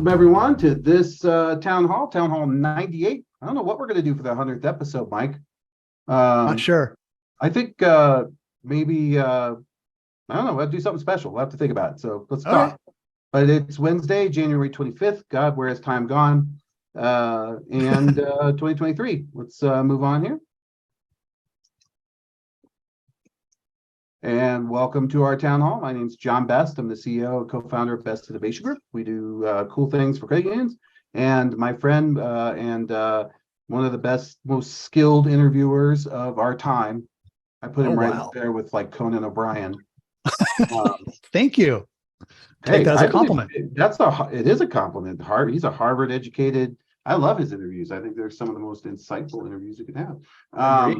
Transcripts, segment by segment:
Welcome everyone to this Town Hall 98. I don't know what we're going to do for the 100th episode, Mike. Not sure. I think maybe I don't know. We'll do something special. We'll have to think about it. So let's talk. Right. But it's Wednesday, January 25th. God, where has time gone? And 2023. Let's move on here. And welcome to our town hall. My name is John Best. I'm the CEO and co-founder of Best Innovation Group. We do cool things for credit unions. And my friend and one of the best, most skilled interviewers of our time. I put him right up there with like Conan O'Brien. Thank you. Take that as a compliment. It is a compliment. He's a Harvard educated. I love his interviews. I think they're some of the most insightful interviews you can have.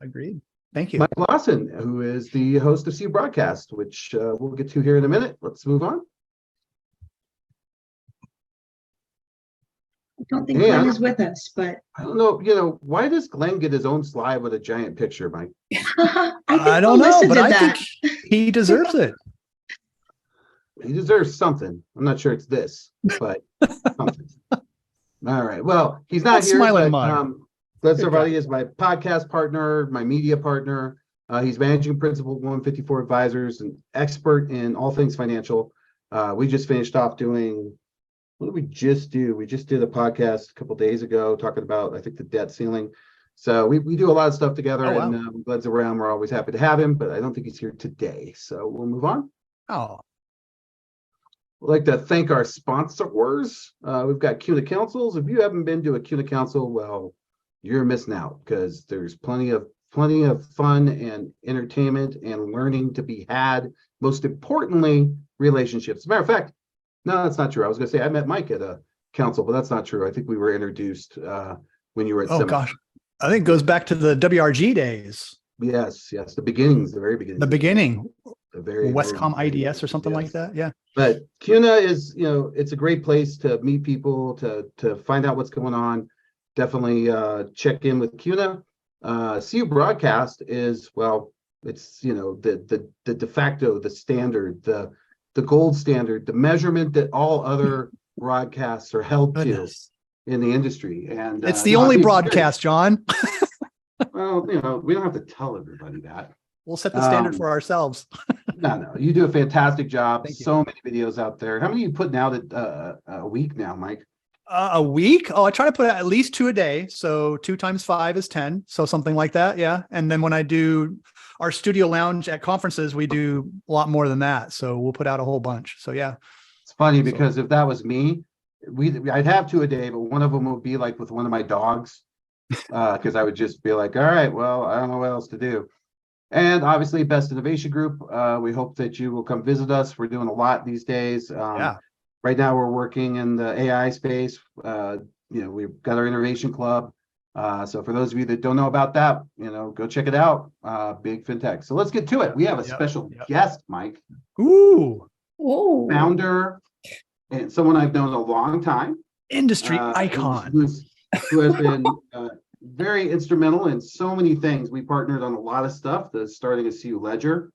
Agreed. Thank you. Mike Lawson, who is the host of CU Broadcast, which we'll get to here in a minute. Let's move on. I don't think Glenn is with us, but I don't know. Why does Glenn get his own slide with a giant picture, Mike? I don't know, but I think he deserves it. He deserves something. I'm not sure it's this, but something. All right. Well, he's not here. Glenn Sarvadi is my podcast partner, my media partner. He's managing principal at 154 Advisors, an expert in all things financial. We just finished off doing, what did we just do? We just did a podcast a couple of days ago talking about, I think, the debt ceiling. So we do a lot of stuff together, and Glenn's around. We're always happy to have him, but I don't think he's here today. So we'll move on. We'd like to thank our sponsors. We've got CUNA Councils. If you haven't been to a CUNA Council, well, you're missing out, because there's plenty of fun and entertainment and learning to be had. Most importantly, relationships. As a matter of fact, no, that's not true. I was going to say I met Mike at a council, but that's not true. I think we were introduced when you were at. Oh gosh, I think it goes back to the WRG days. Yes, the beginnings, the very beginning. The beginning. The very Westcom IDS or something like that. Yeah. But CUNA is, it's a great place to meet people, to find out what's going on. Definitely check in with CUNA. CU Broadcast is, well, it's the de facto, the standard, the gold standard, the measurement that all other broadcasts are held to in the industry. And it's the only broadcast, John. Well, we don't have to tell everybody that. We'll set the standard for ourselves. No, you do a fantastic job. So many videos out there. How many are you putting out a week now, Mike? A week? Oh, I try to put at least 2 a day. So 2 times 5 is 10. So something like that. Yeah. And then when I do our studio lounge at conferences, we do a lot more than that. So we'll put out a whole bunch. So yeah. It's funny because if that was me, I'd have 2 a day, but one of them would be like with one of my dogs. Because I would just be like, all right, well, I don't know what else to do. And obviously, Best Innovation Group. We hope that you will come visit us. We're doing a lot these days. Right now, we're working in the AI space. We've got our Innovation Club. So for those of you that don't know about that, go check it out. Big FinTech. So let's get to it. We have a special guest, Mike. Ooh. Founder and someone I've known a long time. Industry icon. Who has been very instrumental in so many things. We partnered on a lot of stuff, starting a CU Ledger.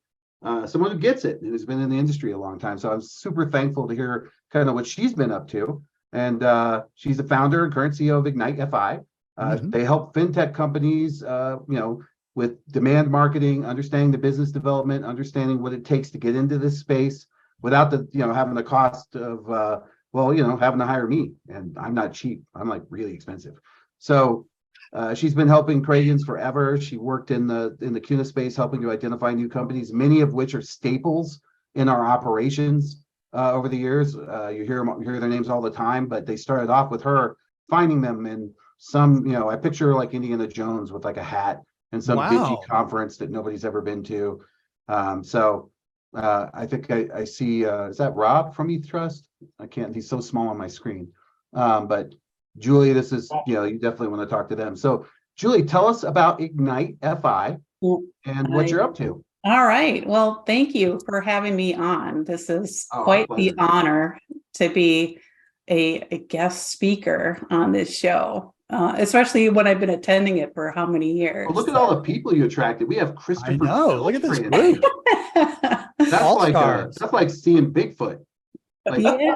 Someone who gets it and who's been in the industry a long time. So I'm super thankful to hear kind of what she's been up to. And she's the founder and current CEO of Ignite FI. They help fintech companies, with demand marketing, understanding the business development, understanding what it takes to get into this space without having the cost of having to hire me. And I'm not cheap. I'm like really expensive. So she's been helping credit unions forever. She worked in the CUNA space, helping to identify new companies, many of which are staples in our operations over the years. You hear their names all the time, but they started off with her finding them in some, I picture her like Indiana Jones with like a hat and some dingy conference that nobody's ever been to. I think I see, is that Rob from ETH Trust? I can't, he's so small on my screen. But Julie, this is, you definitely want to talk to them. So Julie, tell us about Ignite FI and what you're up to. All right. Well, thank you for having me on. This is quite the honor to be a guest speaker on this show, especially when I've been attending it for how many years. Well, look at all the people you attracted. We have Christopher. I know. Look at this group. That's like seeing Bigfoot. Yeah.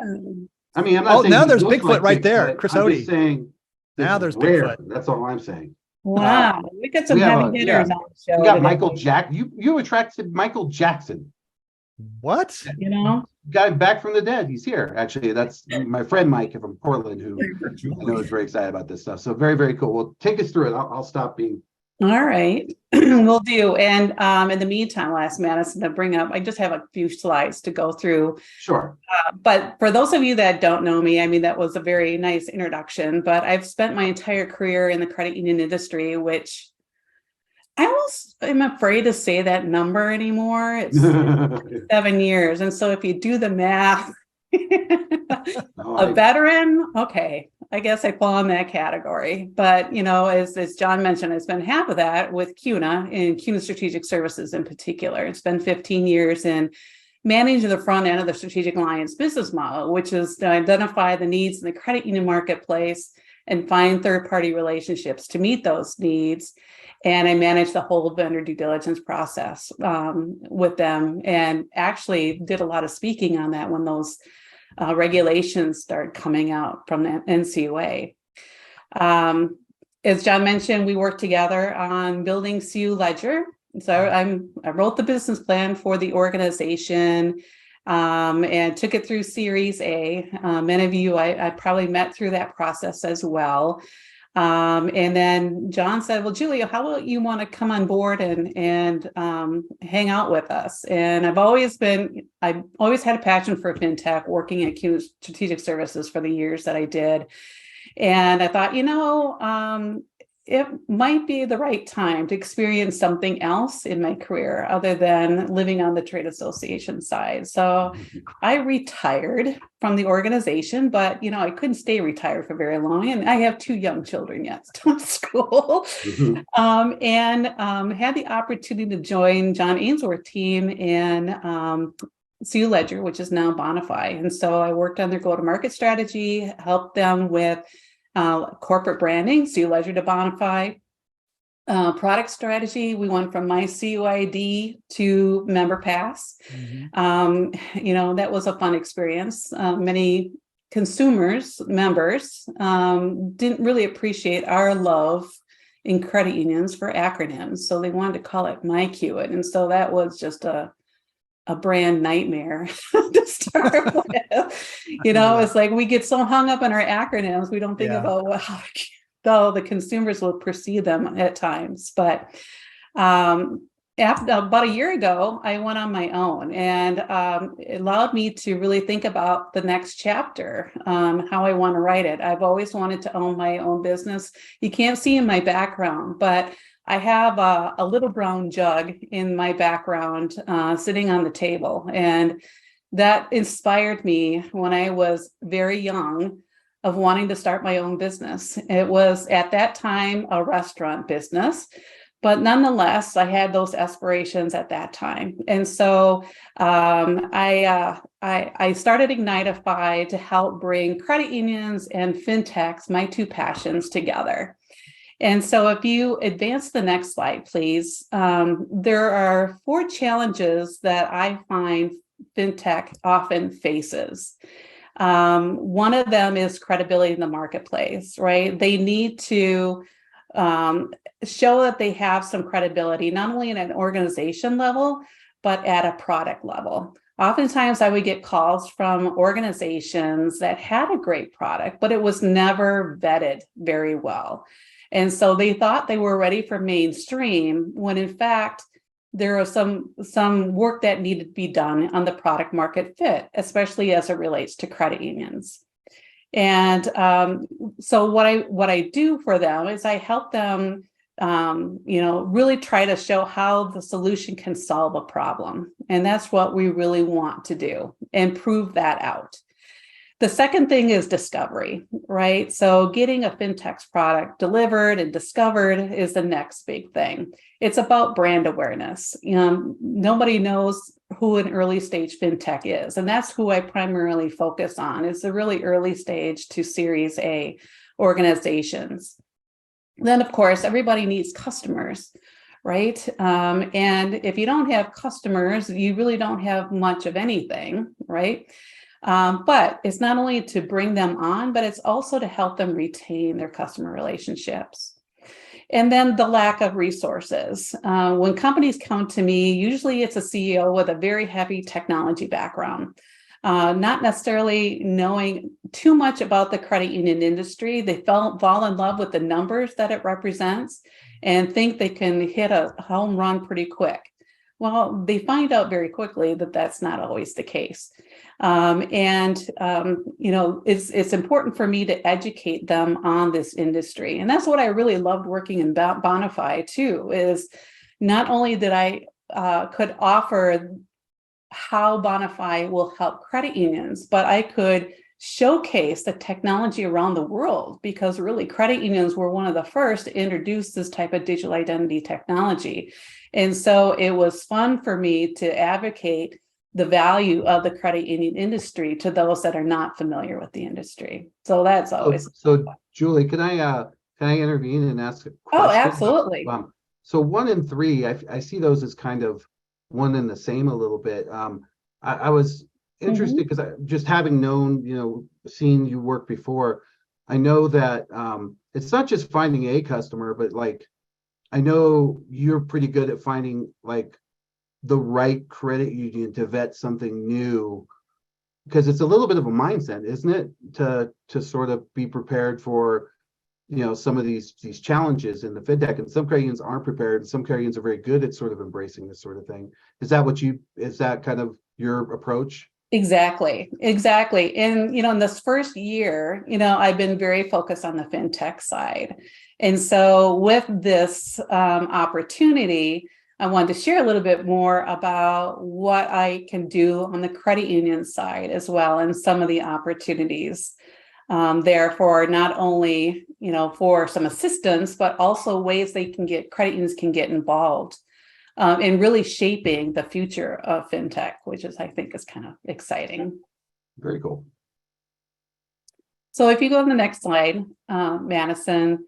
I mean, I'm not saying now he there's looks Bigfoot like right there, Bigfoot. Chris I'm Odie. just saying Now it's there's rare. Bigfoot. That's all I'm saying. Wow, we got some we have heavy hitters on the show We got today, Michael Jack. You attracted Michael Jackson, What? you know. guy back from the dead. He's here. Actually, that's my friend Mike from Portland, who I know is very excited about this stuff. So very, very cool. Well, take us through it. I'll stop being. All right, we'll do. And in the meantime, last Madison, to bring up, I just have a few slides to go through. Sure. But for those of you that don't know me, I mean, that was a very nice introduction, but I've spent my entire career in the credit union industry, which I'm afraid to say that number anymore. It's 7 years. And so if you do the math, a veteran, okay, I guess I fall in that category. But, you know, as John mentioned, I spent half of that with CUNA and CUNA Strategic Services in particular. It's been 15 years in managing the front end of the Strategic Alliance business model, which is to identify the needs in the credit union marketplace and find third-party relationships to meet those needs. And I managed the whole vendor due diligence process with them, and actually did a lot of speaking on that when those regulations started coming out from the NCUA. As John mentioned, we worked together on building CU Ledger. So I wrote the business plan for the organization and took it through Series A. Many of you I probably met through that process as well. And then John said, well, Julia, how about you want to come on board and hang out with us? And I've always had a passion for fintech, working at CUNA Strategic Services for the years that I did. And I thought, it might be the right time to experience something else in my career other than living on the trade association side. So I retired from the organization, but I couldn't stay retired for very long. And I have 2 young children yet still in school. And had the opportunity to join John Ainsworth team in CU Ledger, which is now Bonify. And so I worked on their go-to-market strategy, helped them with corporate branding, CU Ledger to Bonify. Product strategy, we went from My CUID to Member Pass. That was a fun experience. Many members, didn't really appreciate our love in credit unions for acronyms. So they wanted to call it MyCUID. And so that was just a brand nightmare to start with. It's like we get so hung up in our acronyms, we don't think about how the consumers will perceive them at times. But after about a year ago, I went on my own, and it allowed me to really think about the next chapter, how I want to write it. I've always wanted to own my own business. You can't see in my background, but I have a little brown jug in my background sitting on the table. And that inspired me when I was very young of wanting to start my own business. It was at that time a restaurant business, but nonetheless, I had those aspirations at that time. And so I started Ignitify to help bring credit unions and fintechs, my 2 passions, together. And so if you advance the next slide, please, there are 4 challenges that I find fintech often faces. One of them is credibility in the marketplace, right? They need to show that they have some credibility, not only at an organization level, but at a product level. Oftentimes I would get calls from organizations that had a great product, but it was never vetted very well. And so they thought they were ready for mainstream, when in fact, there was some work that needed to be done on the product market fit, especially as it relates to credit unions. And so what I do for them is I help them, really try to show how the solution can solve a problem. And that's what we really want to do, and prove that out. The second thing is discovery, right? So getting a fintech's product delivered and discovered is the next big thing. It's about brand awareness. Nobody knows who an early stage fintech is, and that's who I primarily focus on. It's the really early stage to Series A organizations. Then, of course, everybody needs customers, right? And if you don't have customers, you really don't have much of anything, right? But it's not only to bring them on, but it's also to help them retain their customer relationships. And then the lack of resources. When companies come to me, usually it's a CEO with a very heavy technology background, not necessarily knowing too much about the credit union industry. They fall in love with the numbers that it represents and think they can hit a home run pretty quick. Well, they find out very quickly that that's not always the case. It's important for me to educate them on this industry. And that's what I really loved working in Bonify too, is not only that I could offer how Bonify will help credit unions, but I could showcase the technology around the world, because really credit unions were one of the first to introduce this type of digital identity technology. And so it was fun for me to advocate the value of the credit union industry to those that are not familiar with the industry. So that's always so Julie, can I intervene and ask a question? Oh, absolutely. So 1 and 3, I see those as kind of one and the same a little bit. I was interested because I just having known, seen you work before, I know that it's not just finding a customer, but like I know you're pretty good at finding like the right credit union to vet something new, because it's a little bit of a mindset, isn't it, to sort of be prepared for some of these challenges in the fintech. And some credit unions aren't prepared, and some credit unions are very good at sort of embracing this sort of thing. Is that kind of your approach? Exactly. And, in this first year, I've been very focused on the fintech side. And so with this opportunity, I wanted to share a little bit more about what I can do on the credit union side as well, and some of the opportunities there for not only, for some assistance, but also ways credit unions can get involved in really shaping the future of fintech, which I think is kind of exciting. Very cool. So if you go to the next slide, Madison.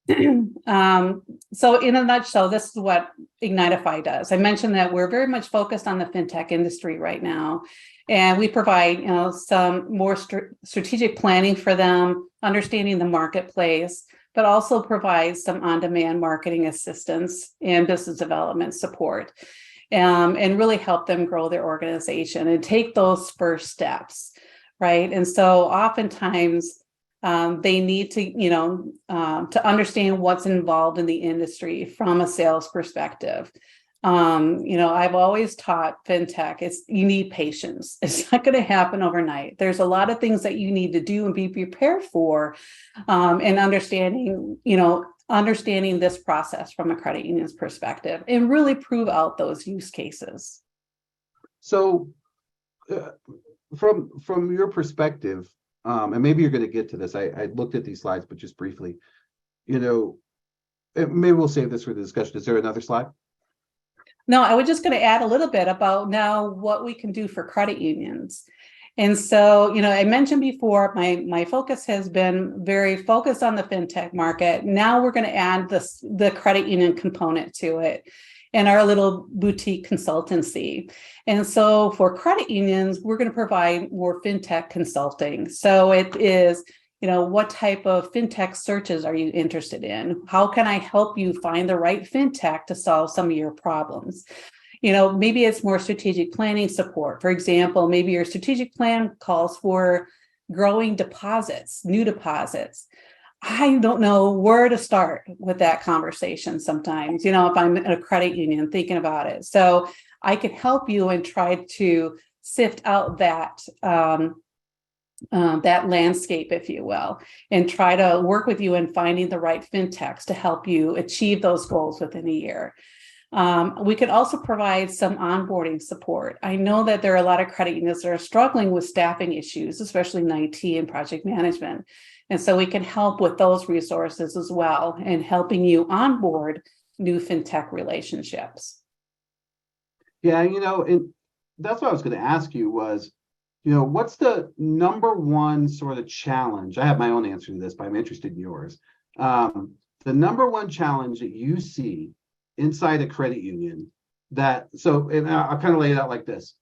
So in a nutshell, this is what Ignitify does. I mentioned that we're very much focused on the fintech industry right now, and we provide some more strategic planning for them, understanding the marketplace, but also provide some on-demand marketing assistance and business development support, and really help them grow their organization and take those first steps, right? And so oftentimes they need to understand what's involved in the industry from a sales perspective. I've always taught fintech, you need patience. It's not going to happen overnight. There's a lot of things that you need to do and be prepared for, and understanding this process from a credit union's perspective, and really prove out those use cases. So from your perspective, and maybe you're going to get to this. I looked at these slides, but just briefly, maybe we'll save this for the discussion. Is there another slide? No, I was just going to add a little bit about now what we can do for credit unions. And so, I mentioned before, my focus has been very focused on the fintech market. Now we're going to add the credit union component to it and our little boutique consultancy. And so for credit unions, we're going to provide more fintech consulting. So it is, what type of fintech searches are you interested in? How can I help you find the right fintech to solve some of your problems? Maybe it's more strategic planning support. For example, maybe your strategic plan calls for growing deposits, new deposits. I don't know where to start with that conversation sometimes, if I'm in a credit union thinking about it. So I can help you and try to sift out that landscape, if you will, and try to work with you in finding the right fintechs to help you achieve those goals within a year. We could also provide some onboarding support. I know that there are a lot of credit unions that are struggling with staffing issues, especially in IT and project management. And so we can help with those resources as well, and helping you onboard new fintech relationships. Yeah, and that's what I was going to ask you was, what's the number one sort of challenge? I have my own answer to this, but I'm interested in yours. The number one challenge that you see inside a credit union and I'll kind of lay it out like this.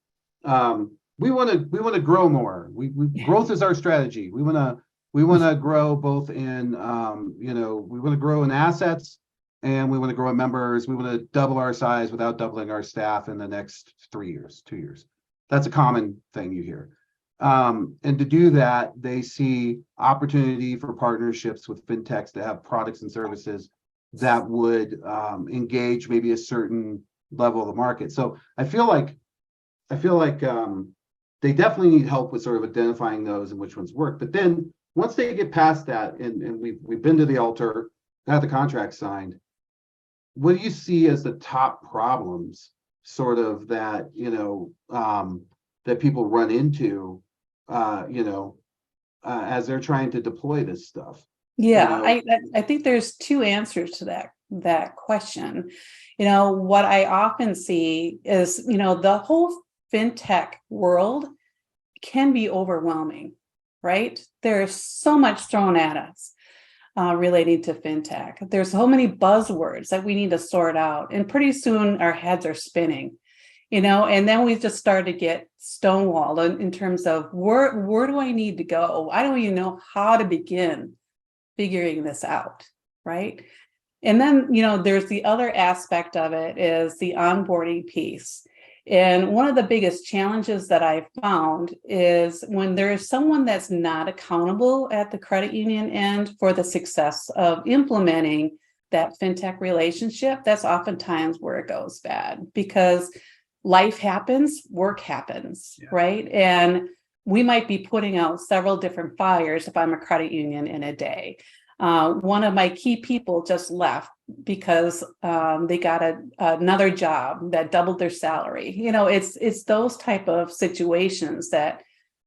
we want to grow more. Growth is our strategy. We want to grow both in we want to grow in assets, and we want to grow in members. We want to double our size without doubling our staff in the next 3 years, 2 years. That's a common thing you hear. And to do that, they see opportunity for partnerships with fintechs to have products and services that would engage maybe a certain level of the market. So I feel like they definitely need help with sort of identifying those and which ones work. But then once they get past that, and we've been to the altar, got the contract signed, what do you see as the top problems sort of that that people run into as they're trying to deploy this stuff? Yeah, I think there's two answers to that question. What I often see is, the whole fintech world can be overwhelming, right? There's so much thrown at us relating to fintech. There's so many buzzwords that we need to sort out, and pretty soon our heads are spinning. And then we just start to get stonewalled in terms of where do I need to go? I don't even know how to begin figuring this out, right? And then, there's the other aspect of it is the onboarding piece. And one of the biggest challenges that I've found is when there is someone that's not accountable at the credit union end for the success of implementing that fintech relationship, that's oftentimes where it goes bad, because life happens, work happens, right? And we might be putting out several different fires if I'm a credit union in a day. One of my key people just left because they got another job that doubled their salary. It's those type of situations that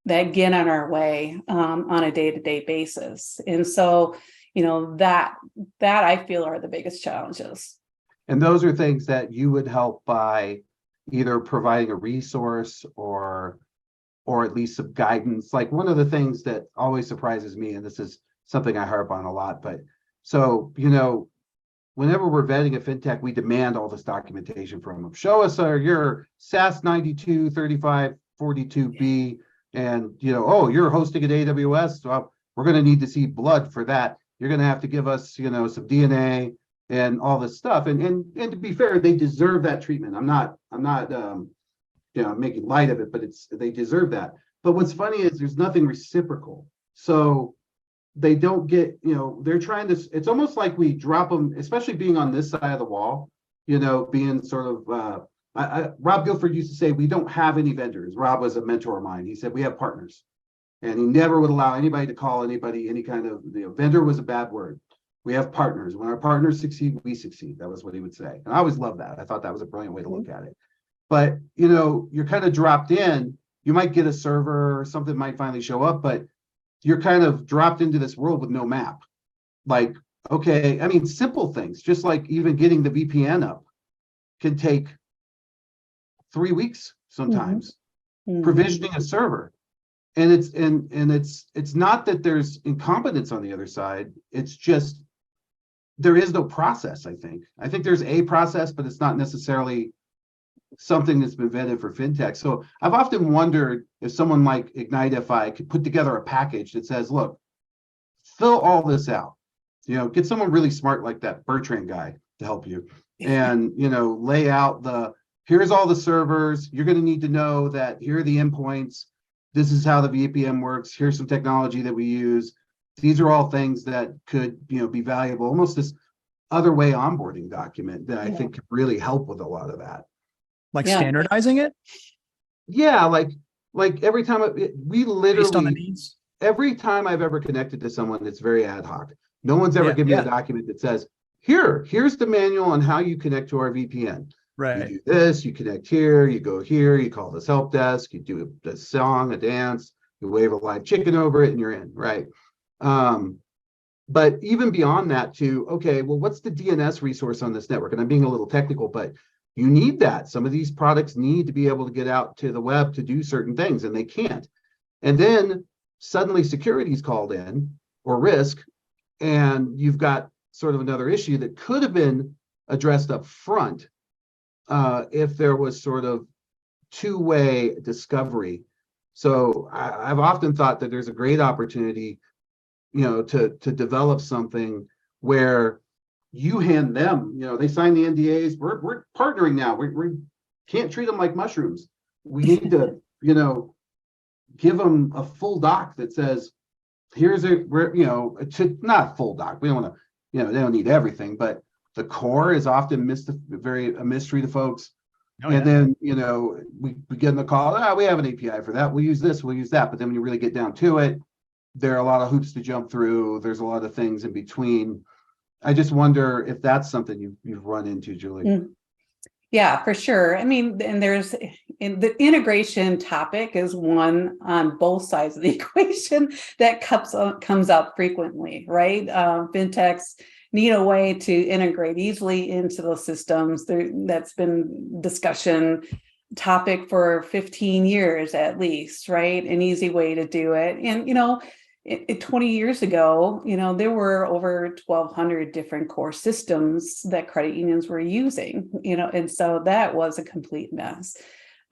get on our way on a day-to-day basis. And so, that I feel are the biggest challenges. And those are things that you would help by either providing a resource or at least some guidance. Like, one of the things that always surprises me, and this is something I harp on a lot, but so, whenever we're vetting a fintech, we demand all this documentation from them. Show us your SAS 923542B, and you're hosting at AWS. Well, we're going to need to see blood for that. You're going to have to give us, some DNA and all this stuff. And to be fair, they deserve that treatment. I'm not making light of it, but they deserve that. But what's funny is there's nothing reciprocal. So they don't get, they're trying to, it's almost like we drop them, especially being on this side of the wall, being sort of, Rob Guilford used to say, we don't have any vendors. Rob was a mentor of mine. He said, we have partners. And he never would allow anybody to call anybody any kind of, vendor was a bad word. We have partners. When our partners succeed, we succeed. That was what he would say. And I always loved that. I thought that was a brilliant way to look at it. But, you're kind of dropped in. You might get a server or something might finally show up, but you're kind of dropped into this world with no map. Like, okay, simple things, just like even getting the VPN up can take 3 weeks sometimes. Mm-hmm. Provisioning a server. And it's not that there's incompetence on the other side. It's just there is no process, I think. I think there's a process, but it's not necessarily something that's been vetted for fintech. So I've often wondered if someone like Ignitify could put together a package that says, look, fill all this out. Get someone really smart like that Bertrand guy to help you, and lay out here's all the servers. You're going to need to know that here are the endpoints. This is how the VPN works. Here's some technology that we use. These are all things that could, be valuable. Almost this other way onboarding document that I think could really help with a lot of that. Like standardizing it? Yeah, like every time we literally based on the needs. Every time I've ever connected to someone, it's very ad hoc. No one's ever given me a document that says, here's the manual on how you connect to our VPN. Right. You do this, you connect here, you go here, you call this help desk, you do a song, a dance, you wave a live chicken over it, and you're in, right? But even beyond that too, okay, well, what's the DNS resource on this network? And I'm being a little technical, but you need that. Some of these products need to be able to get out to the web to do certain things, and they can't. And then suddenly security is called in, or risk, and you've got sort of another issue that could have been addressed up front if there was sort of two-way discovery So I've often thought that there's a great opportunity, to develop something where you hand them, they sign the NDAs. We're partnering now. We can't treat them like mushrooms. We need to, give them a full doc that says, here's not full doc. We don't want to, they don't need everything, but the core is often a mystery to folks. Oh, yeah. And then, we get in the call, we have an API for that. We'll use this, we'll use that. But then when you really get down to it, there are a lot of hoops to jump through. There's a lot of things in between. I just wonder if that's something you've run into, Julie. Yeah, for sure. I mean, and the integration topic is one on both sides of the equation that comes up frequently, right? Fintechs need a way to integrate easily into those systems. That's been discussion topic for 15 years at least, right? An easy way to do it. And, 20 years ago, there were over 1,200 different core systems that credit unions were using, and so that was a complete mess.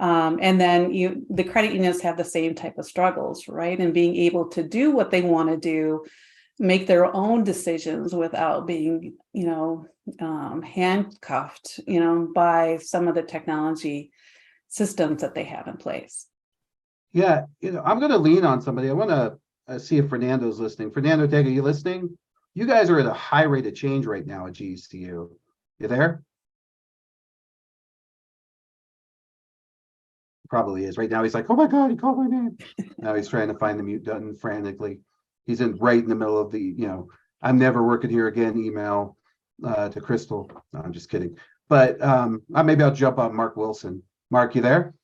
And then the credit unions have the same type of struggles, right? And being able to do what they want to do, make their own decisions without being, handcuffed, by some of the technology systems that they have in place. Yeah, I'm going to lean on somebody. I want to see if Fernando's listening. Fernando Tega, are you listening? You guys are at a high rate of change right now at GCU. You there? Probably is. Right now he's like, oh my God, he called my name. Now he's trying to find the mute button frantically. He's right in the middle of the, I'm never working here again email to Crystal. No, I'm just kidding. But maybe I'll jump on Mark Wilson. Mark, you there?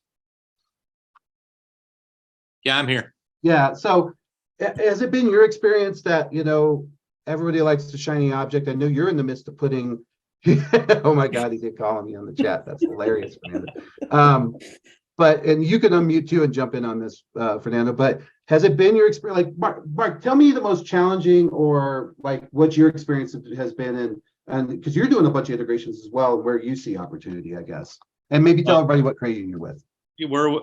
Yeah, I'm here. Yeah. So has it been your experience that, everybody likes the shiny object? I know you're in the midst of putting, oh my God, he did call me on the chat. That's hilarious, Fernando. And you can unmute too and jump in on this, Fernando, but has it been your experience? Like Mark, tell me the most challenging or like what your experience has been and because you're doing a bunch of integrations as well, where you see opportunity, I guess. And maybe tell everybody what credit union you're with. We're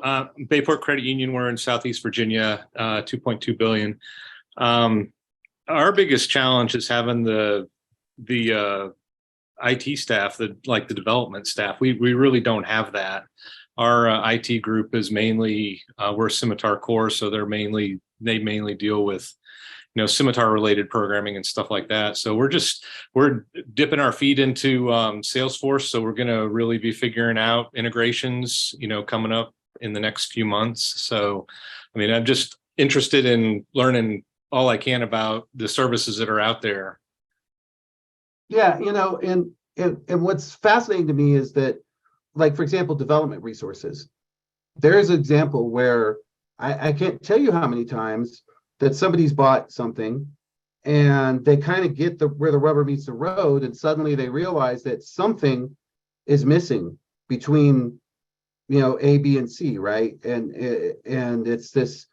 Bayport Credit Union. We're in Southeast Virginia, $2.2 billion. Our biggest challenge is having the IT staff, the development staff. We really don't have that. Our IT group is mainly we're Scimitar Core, so they mainly deal with Scimitar related programming and stuff like that. So we're dipping our feet into Salesforce. So we're going to really be figuring out integrations, coming up in the next few months. So, I'm just interested in learning all I can about the services that are out there. Yeah, and what's fascinating to me is that, like, for example, development resources. There's an example where I can't tell you how many times that somebody's bought something and they kind of get where the rubber meets the road, and suddenly they realize that something is missing between A, B, and C, right? And it's this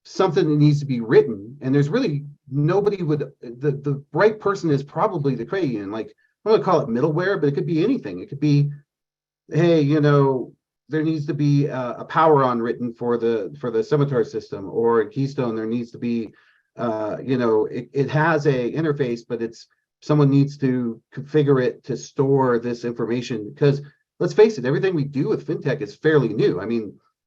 something that needs to be written, and there's really nobody the right person is probably the credit union. Like, I'm going to call it middleware, but it could be anything. It could be, hey, there needs to be a power on written for the Scimitar system, or at Keystone there needs to be it has a interface, but someone needs to configure it to store this information, because let's face it, everything we do with fintech is fairly new.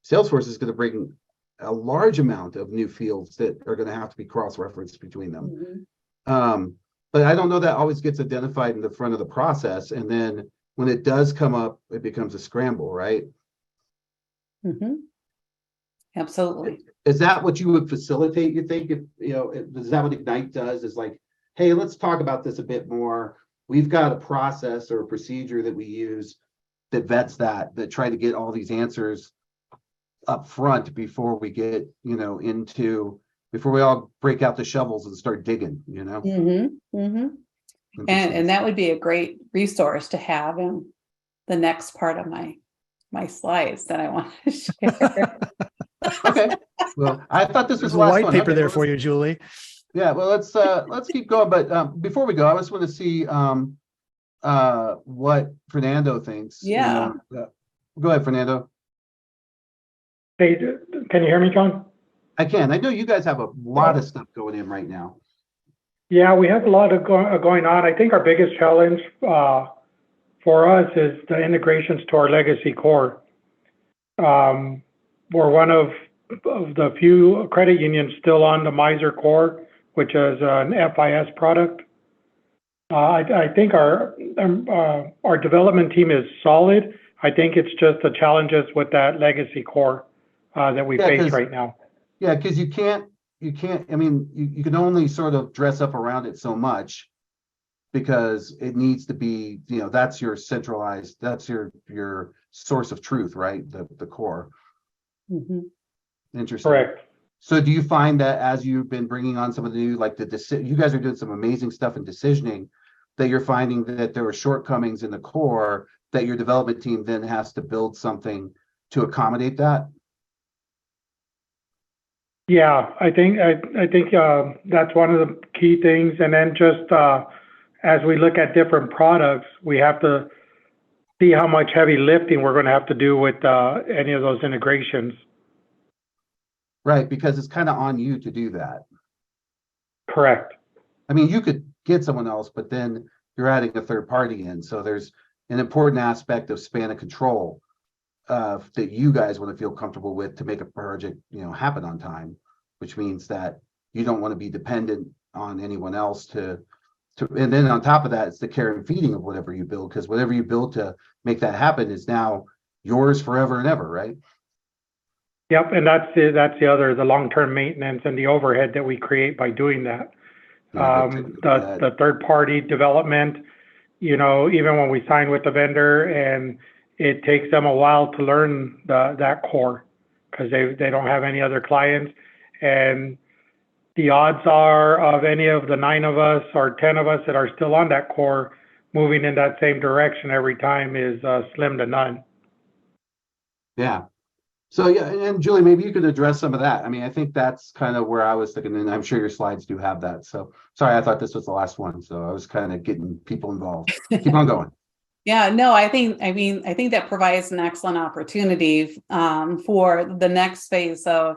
Salesforce is going to bring a large amount of new fields that are going to have to be cross-referenced between them. Mm-hmm. But I don't know that always gets identified in the front of the process, and then when it does come up, it becomes a scramble, right? Mm-hmm. Absolutely. Is that what you would facilitate, you think? Is that what Ignite does? Is like, hey, let's talk about this a bit more. We've got a process or a procedure that we use that vets that try to get all these answers up front before we get, before we all break out the shovels and start digging, Mm-hmm. Mm-hmm. And that would be a great resource to have in the next part of my slides that I want to share. Okay. Well, I thought this was a white paper there for you, Julie. Yeah. Well, let's keep going. But before we go, I just want to see what Fernando thinks. Yeah. Go ahead, Fernando. Hey, can you hear me, John? I can. I know you guys have a lot of stuff going in right now. Yeah, we have a lot of going on. I think our biggest challenge for us is the integrations to our legacy core. We're one of the few credit unions still on the Miser core, which is an FIS product. I think our development team is solid. I think it's just the challenges with that legacy core that we face right now. Yeah, because you can't, I mean, you can only sort of dress up around it so much because it needs to be, that's your centralized, that's your source of truth, right? The core. Mm-hmm. Interesting. Correct. So do you find that as you've been bringing on some of the new, like you guys are doing some amazing stuff in decisioning, that you're finding that there are shortcomings in the core that your development team then has to build something to accommodate that? Yeah, I think that's one of the key things. And then just as we look at different products, we have to see how much heavy lifting we're going to have to do with any of those integrations. Right, because it's kind of on you to do that. Correct. I mean, you could get someone else, but then you're adding a third party in. So there's an important aspect of span of control that you guys want to feel comfortable with to make a project, happen on time, which means that you don't want to be dependent on anyone else to, and then on top of that, it's the care and feeding of whatever you build, because whatever you build to make that happen is now yours forever and ever, right? Yep, and that's the long-term maintenance and the overhead that we create by doing that. The third-party development, even when we sign with the vendor, and it takes them a while to learn that core because they don't have any other clients, and the odds are of any of the 9 of us or 10 of us that are still on that core moving in that same direction every time is slim to none. Yeah. So yeah, and Julie, maybe you could address some of that. I mean, I think that's kind of where I was thinking, and I'm sure your slides do have that. So sorry, I thought this was the last one. So I was kind of getting people involved. Keep on going. Yeah, no, I think that provides an excellent opportunity for the next phase of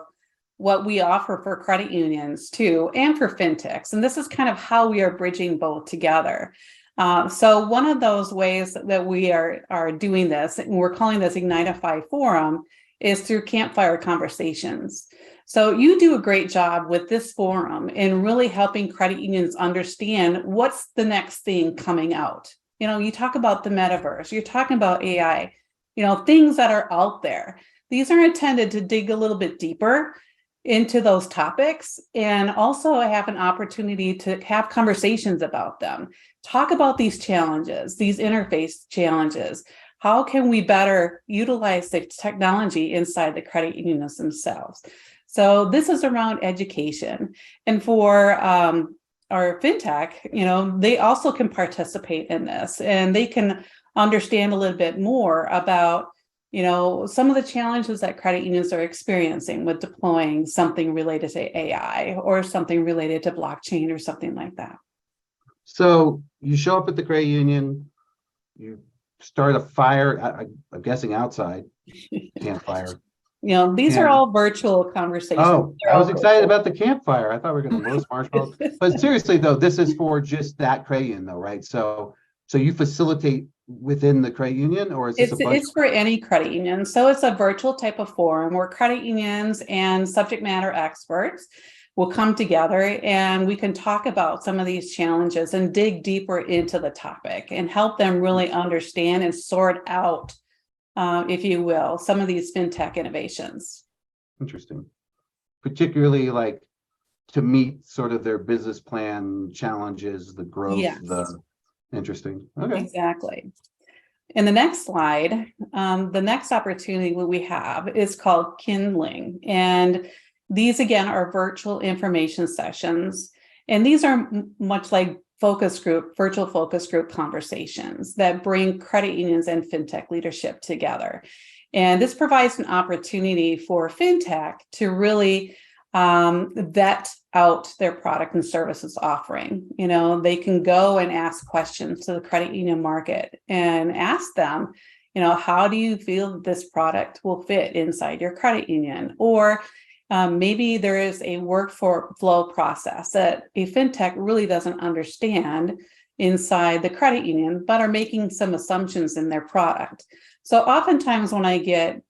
what we offer for credit unions too, and for fintechs. And this is kind of how we are bridging both together. So one of those ways that we are doing this, and we're calling this Ignitify Forum, is through campfire conversations. So you do a great job with this forum in really helping credit unions understand what's the next thing coming out. You talk about the metaverse, you're talking about AI, things that are out there. These are intended to dig a little bit deeper into those topics and also have an opportunity to have conversations about them. Talk about these challenges, these interface challenges. How can we better utilize the technology inside the credit unions themselves? So this is around education. And for our fintech, they also can participate in this, and they can understand a little bit more about, some of the challenges that credit unions are experiencing with deploying something related to AI or something related to blockchain or something like that. So you show up at the credit union, you start a fire, I'm guessing outside, campfire. These are all virtual conversations. Oh, I was excited about the campfire. I thought we were going to roast marshmallows. But seriously, though, this is for just that credit union, though, right? So you facilitate within the credit union, or is this it's for any credit union. So it's a virtual type of forum where credit unions and subject matter experts will come together, and we can talk about some of these challenges and dig deeper into the topic and help them really understand and sort out, if you will, some of these fintech innovations. Interesting. Particularly like to meet sort of their business plan challenges, the growth, Yes. Interesting. Okay. Exactly. In the next slide, the next opportunity we have is called Kindling. And these, again, are virtual information sessions. And these are much like virtual focus group conversations that bring credit unions and fintech leadership together. And this provides an opportunity for fintech to really vet out their product and services offering. They can go and ask questions to the credit union market and ask them, how do you feel that this product will fit inside your credit union? Or maybe there is a workflow process that a fintech really doesn't understand inside the credit union, but are making some assumptions in their product. So oftentimes when I get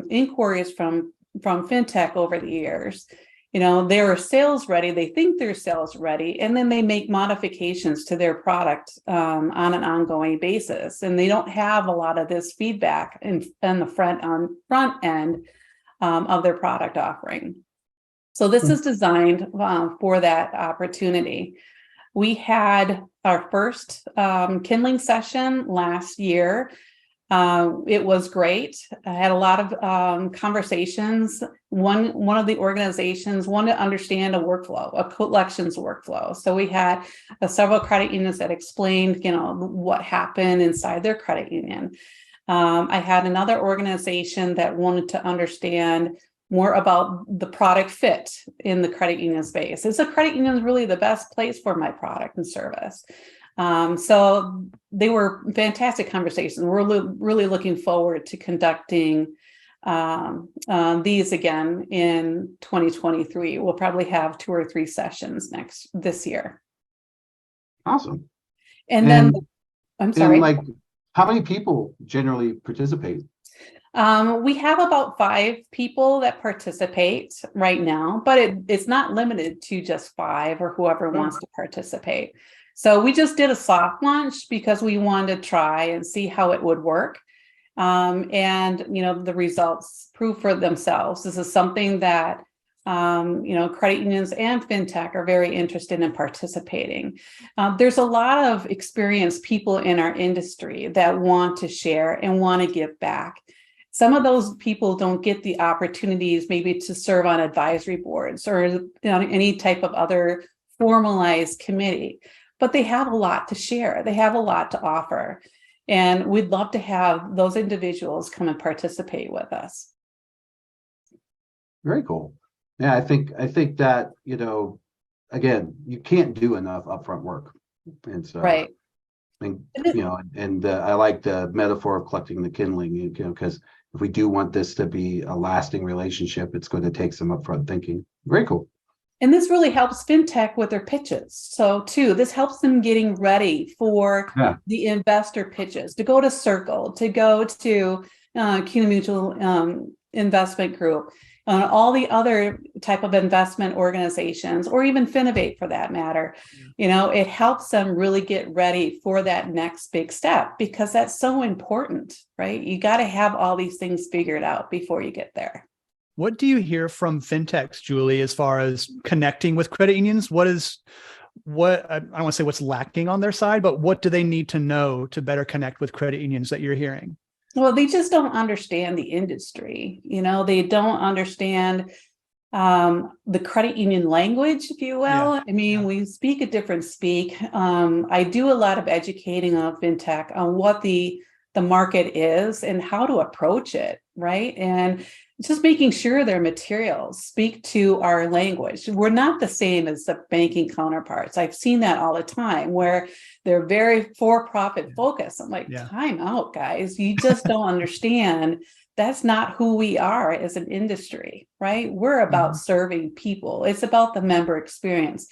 inquiries from fintech over the years, they're sales ready, they think they're sales ready, and then they make modifications to their product on an ongoing basis. And they don't have a lot of this feedback in the front end of their product offering. So this is designed for that opportunity. We had our first kindling session last year. It was great. I had a lot of conversations. One of the organizations wanted to understand a workflow, a collections workflow. So we had several credit unions that explained, what happened inside their credit union. I had another organization that wanted to understand more about the product fit in the credit union space. Is the credit union really the best place for my product and service? So they were fantastic conversations. We're really looking forward to conducting these again in 2023. We'll probably have 2 or 3 sessions this year. Awesome. And then, I'm sorry. And how many people generally participate? We have about 5 people that participate right now, but it's not limited to just 5 or whoever wants to participate. So we just did a soft launch because we wanted to try and see how it would work. And, the results prove for themselves. This is something that, credit unions and fintech are very interested in participating. There's a lot of experienced people in our industry that want to share and want to give back. Some of those people don't get the opportunities maybe to serve on advisory boards or any type of other formalized committee, but they have a lot to share. They have a lot to offer. And we'd love to have those individuals come and participate with us. Very cool. Yeah, I think that, again, you can't do enough upfront work. And so, right. I think, I like the metaphor of collecting the kindling, because if we do want this to be a lasting relationship, it's going to take some upfront thinking. Very cool. And this really helps fintech with their pitches. So too, this helps them getting ready for the investor pitches, to go to Circle, to go to CUNA Mutual Investment Group, all the other type of investment organizations, or even Finovate for that matter. It helps them really get ready for that next big step, because that's so important, right? You got to have all these things figured out before you get there. What do you hear from fintechs, Julie, as far as connecting with credit unions? I don't want to say what's lacking on their side, but what do they need to know to better connect with credit unions that you're hearing? Well, they just don't understand the industry. They don't understand the credit union language, if you will. We speak a different speak. I do a lot of educating of fintech on what the market is and how to approach it, right? And just making sure their materials speak to our language. We're not the same as the banking counterparts. I've seen that all the time where they're very for-profit focused. I'm like, time out, guys. You just don't understand. That's not who we are as an industry, right? We're about serving people. It's about the member experience.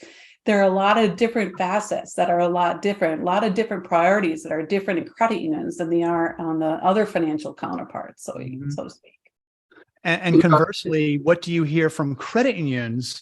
There are a lot of different facets that are a lot of different priorities that are different in credit unions than they are on the other financial counterparts, so to speak. And conversely, what do you hear from credit unions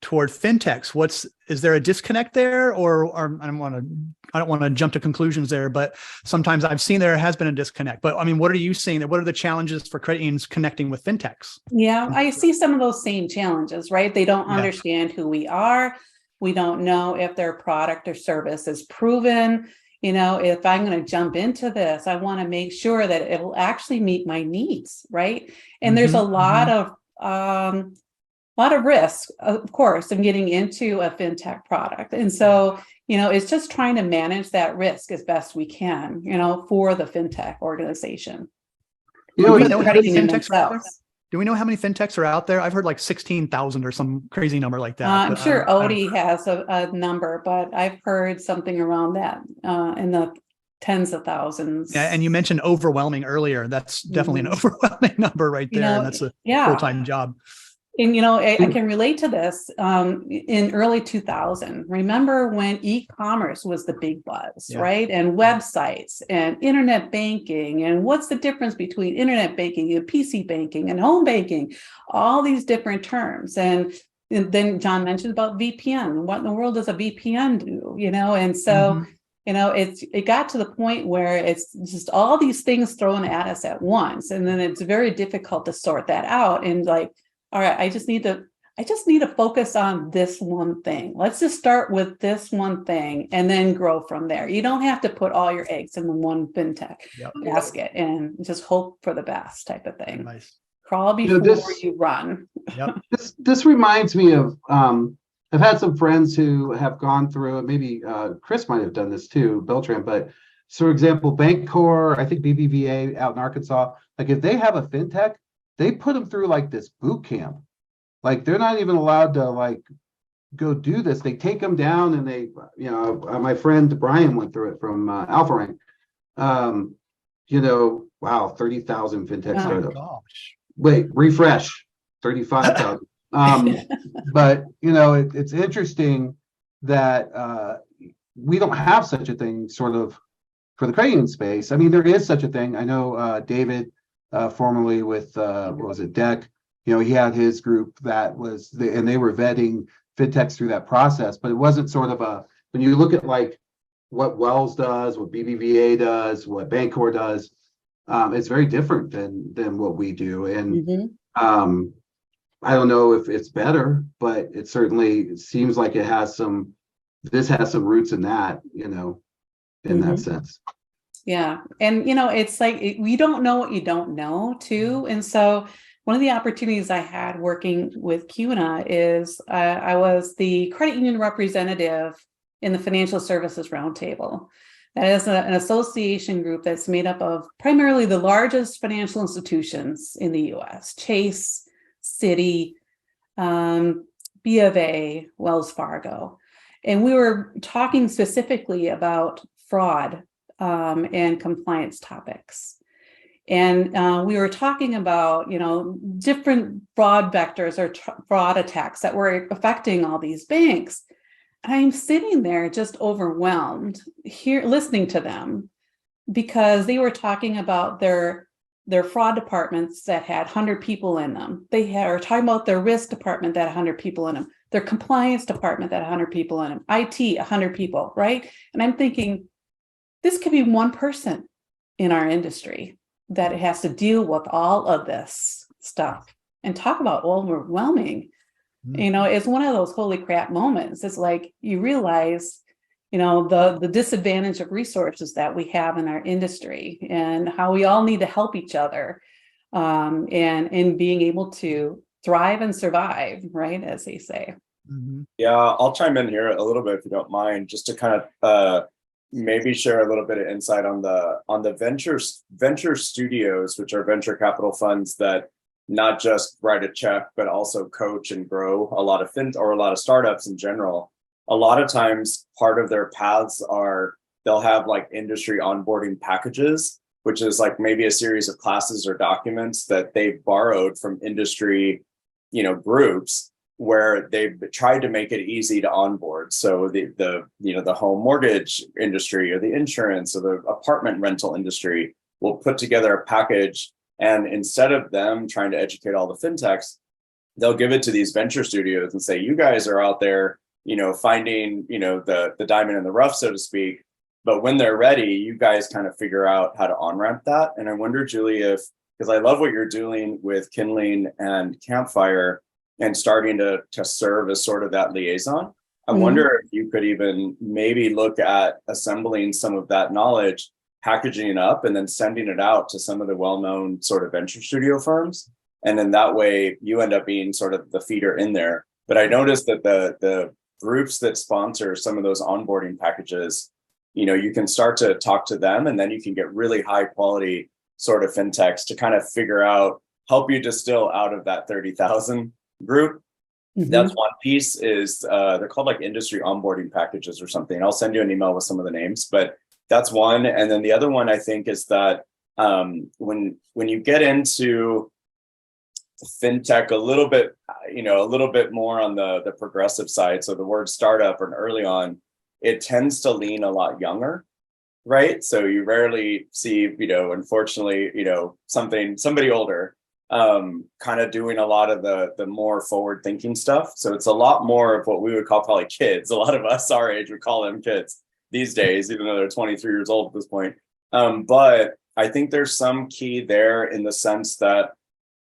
toward fintechs? Is there a disconnect there, or I don't want to jump to conclusions there, but sometimes I've seen there has been a disconnect. But what are you seeing there? What are the challenges for credit unions connecting with fintechs? Yeah, I see some of those same challenges, right? They don't understand who we are. We don't know if their product or service is proven. If I'm going to jump into this, I want to make sure that it will actually meet my needs, right? And there's a lot of risk, of course, in getting into a fintech product. And so, it's just trying to manage that risk as best we can, for the fintech organization. Do we know how many fintechs are out there? I've heard like 16,000 or some crazy number like that. I'm sure Odie has a number, but I've heard something around that in the tens of thousands. Yeah, and you mentioned overwhelming earlier. That's definitely an overwhelming number right there. And that's a full-time job. And, I can relate to this in early 2000. Remember when e-commerce was the big buzz, right? And websites and internet banking. And what's the difference between internet banking and PC banking and home banking? All these different terms. And then John mentioned about VPN. What in the world does a VPN do? And so, it got to the point where it's just all these things thrown at us at once. And then it's very difficult to sort that out. And like, all right, I just need to focus on this one thing. Let's just start with this one thing and then grow from there. You don't have to put all your eggs in the one fintech basket and just hope for the best type of thing. Nice. Crawl before you run. Yep. This reminds me of I've had some friends who have gone through it. Maybe Chris might have done this too, Beltran. But so, for example, Bancorp, I think BBVA out in Arkansas, like if they have a fintech, they put them through like this boot camp. Like they're not even allowed to like go do this. They take them down and they, my friend Brian went through it from Alpha Rank. Wow, 30,000 fintech startups. Gosh. Wait, refresh, 35,000. But it's interesting that we don't have such a thing sort of for the credit union space. I mean, there is such a thing. I know David, formerly with what was it, DEC, he had his group that was and they were vetting fintechs through that process, but it wasn't sort of when you look at like what Wells does, what BBVA does, what Bancorp does, it's very different than what we do. And I don't know if it's better, but it certainly seems like this has some roots in that, in that sense. Yeah. And, it's like we don't know what you don't know, too. And so one of the opportunities I had working with CUNA is I was the credit union representative in the Financial Services Roundtable. That is an association group that's made up of primarily the largest financial institutions in the U.S. Chase, Citi, B of A, Wells Fargo. And we were talking specifically about fraud and compliance topics. And we were talking about, different fraud vectors or fraud attacks that were affecting all these banks. I'm sitting there just overwhelmed here, listening to them, because they were talking about their fraud departments that had 100 people in them. They are talking about their risk department that had 100 people in them, their compliance department that had 100 people in them, IT, 100 people, right? And I'm thinking, this could be one person in our industry that has to deal with all of this stuff. And talk about overwhelming. It's one of those holy crap moments. It's like you realize, the disadvantage of resources that we have in our industry and how we all need to help each other and being able to thrive and survive, right, as they say. Yeah, I'll chime in here a little bit if you don't mind, just to kind of maybe share a little bit of insight on the venture studios, which are venture capital funds that not just write a check, but also coach and grow a lot of startups in general. A lot of times part of their paths are they'll have like industry onboarding packages, which is like maybe a series of classes or documents that they've borrowed from industry, groups where they've tried to make it easy to onboard. So the home mortgage industry or the insurance or the apartment rental industry will put together a package. And instead of them trying to educate all the fintechs, they'll give it to these venture studios and say, you guys are out there, finding, the diamond in the rough, so to speak. But when they're ready, you guys kind of figure out how to on-ramp that. And I wonder, Julie, because I love what you're doing with Kindling and Campfire and starting to serve as sort of that liaison. I wonder if you could even maybe look at assembling some of that knowledge, packaging it up, and then sending it out to some of the well-known sort of venture studio firms. And then that way you end up being sort of the feeder in there. But I noticed that the groups that sponsor some of those onboarding packages, you can start to talk to them, and then you can get really high quality sort of fintechs to kind of figure out, help you distill out of that 30,000 group. That's one piece is they're called like industry onboarding packages or something. I'll send you an email with some of the names, but That's one. And then the other one I think is that when you get into fintech a little bit, a little bit more on the progressive side, so the word startup and early on, it tends to lean a lot younger, right? So you rarely see, unfortunately, somebody older kind of doing a lot of the more forward thinking stuff. So it's a lot more of what we would call probably kids. A lot of us our age would call them kids these days, even though they're 23 years old at this point. But I think there's some key there in the sense that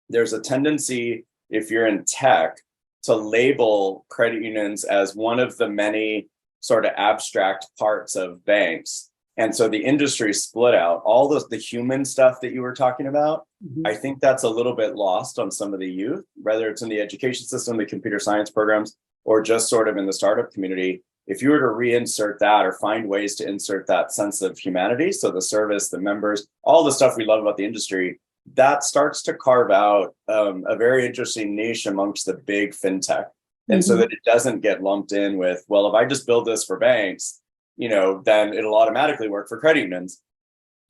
there's a tendency, if you're in tech, to label credit unions as one of the many sort of abstract parts of banks. And so the industry split out. All the human stuff that you were talking about, I think that's a little bit lost on some of the youth, whether it's in the education system, the computer science programs, or just sort of in the startup community. If you were to reinsert that or find ways to insert that sense of humanity, so the service, the members, all the stuff we love about the industry, that starts to carve out a very interesting niche amongst the big fintech. And so that it doesn't get lumped in with, well, if I just build this for banks, then it'll automatically work for credit unions.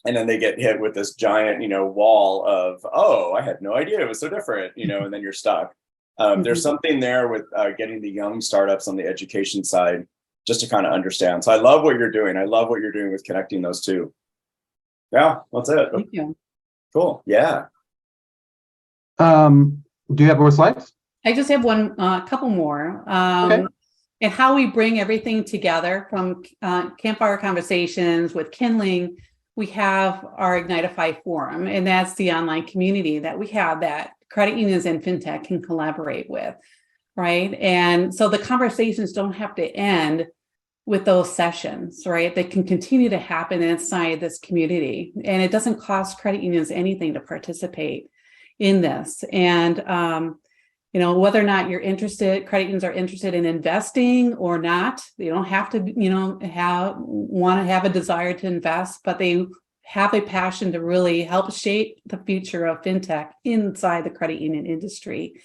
And then they get hit with this giant, wall of, oh, I had no idea it was so different, and then you're stuck. There's something there with getting the young startups on the education side just to kind of understand. So I love what you're doing. I love what you're doing with connecting those two. Yeah, that's it. Thank you. Cool. Yeah. Do you have more slides? I just have a couple more. Okay. And how we bring everything together from Campfire Conversations with Kindling. We have our Ignitify forum, and that's the online community that we have that credit unions and fintech can collaborate with, right? And so the conversations don't have to end with those sessions, right? They can continue to happen inside this community, and it doesn't cost credit unions anything to participate in this. And whether or not you're interested, credit unions are interested in investing or not. They don't have to, want to have a desire to invest, but they have a passion to really help shape the future of fintech inside the credit union industry.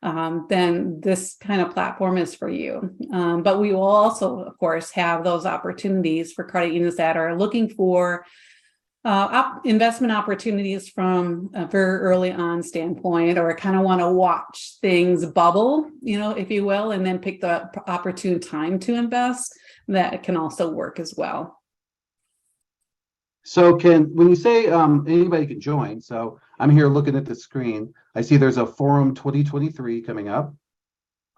Then this kind of platform is for you. But we will also, of course, have those opportunities for credit unions that are looking for investment opportunities from a very early on standpoint, or kind of want to watch things bubble, if you will, and then pick the opportune time to invest. That can also work as well. So when you say anybody can join, so I'm here looking at the screen, I see there's a forum 2023 coming up.